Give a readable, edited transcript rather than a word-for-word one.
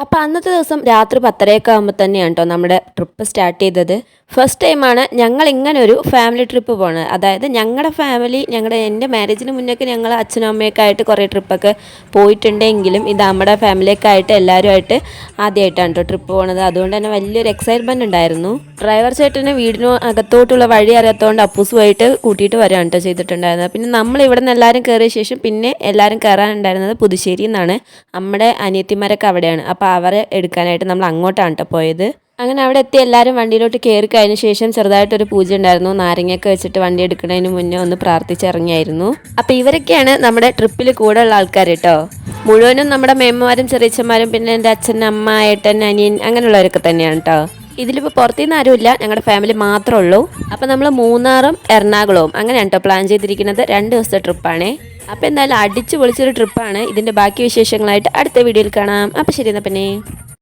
അപ്പോൾ അന്നത്തെ ദിവസം രാത്രി 10:30 ആകുമ്പോൾ തന്നെയാണ് കേട്ടോ നമ്മുടെ ട്രിപ്പ് സ്റ്റാർട്ട് ചെയ്തത്. ഫസ്റ്റ് ടൈമാണ് ഞങ്ങൾ ഇങ്ങനെ ഒരു ഫാമിലി ട്രിപ്പ് പോകുന്നത്. അതായത് ഞങ്ങളുടെ ഫാമിലി എൻ്റെ മാരേജിന് മുന്നൊക്കെ ഞങ്ങൾ അച്ഛനും അമ്മയൊക്കെ ആയിട്ട് കുറേ ട്രിപ്പൊക്കെ പോയിട്ടുണ്ടെങ്കിലും ഇത് നമ്മുടെ ഫാമിലിയൊക്കെ ആയിട്ട് എല്ലാവരുമായിട്ട് ആദ്യമായിട്ടാണ് കേട്ടോ ട്രിപ്പ് പോകുന്നത്. അതുകൊണ്ട് തന്നെ വലിയൊരു എക്സൈറ്റ്മെൻറ്റ് ഉണ്ടായിരുന്നു. ഡ്രൈവർ ചേട്ടന് വീടിന് അകത്തോട്ടുള്ള വഴി അറിയാത്തതുകൊണ്ട് അപ്പൂസുമായിട്ട് കൂട്ടിയിട്ട് വരികയാണ് കേട്ടോ ചെയ്തിട്ടുണ്ടായിരുന്നത്. പിന്നെ നമ്മൾ ഇവിടെ നിന്ന് എല്ലാവരും കയറിയ ശേഷം പിന്നെ എല്ലാവരും കയറാനുണ്ടായിരുന്നത് പുതുശ്ശേരി എന്നാണ്. നമ്മുടെ അനിയത്തിമാരൊക്കെ അവിടെയാണ്. അപ്പോൾ അവരെ എടുക്കാനായിട്ട് നമ്മൾ അങ്ങോട്ടാണ് കേട്ടോ പോയത്. അങ്ങനെ അവിടെ എത്തി എല്ലാവരും വണ്ടിയിലോട്ട് കയറി കഴിഞ്ഞ ശേഷം ചെറുതായിട്ടൊരു പൂജ ഉണ്ടായിരുന്നു. നാരങ്ങയൊക്കെ വെച്ചിട്ട് വണ്ടി എടുക്കുന്നതിന് മുന്നേ ഒന്ന് പ്രാർത്ഥിച്ചിറങ്ങിയായിരുന്നു. അപ്പോൾ ഇവരൊക്കെയാണ് നമ്മുടെ ട്രിപ്പിൽ കൂടെ ഉള്ള ആൾക്കാർ കേട്ടോ. മുഴുവനും നമ്മുടെ മേമ്മമാരും ചെറിയച്ചന്മാരും പിന്നെ എൻ്റെ അച്ഛൻ, അമ്മ, ഏട്ടൻ, അനിയൻ അങ്ങനെയുള്ളവരൊക്കെ തന്നെയാണ് കേട്ടോ. ഇതിലിപ്പോൾ പുറത്തുനിന്ന് ആരുമില്ല, ഞങ്ങളുടെ ഫാമിലി മാത്രമേ ഉള്ളൂ. അപ്പോൾ നമ്മൾ മൂന്നാറും എറണാകുളവും അങ്ങനെയാണ് കേട്ടോ പ്ലാൻ ചെയ്തിരിക്കുന്നത്. 2 ദിവസത്തെ ട്രിപ്പാണേ. അപ്പോൾ എന്തായാലും അടിച്ച് പൊളിച്ചൊരു ട്രിപ്പാണ്. ഇതിൻ്റെ ബാക്കി വിശേഷങ്ങളായിട്ട് അടുത്ത വീഡിയോയിൽ കാണാം. അപ്പോൾ ശരി എന്നാൽ പിന്നെ.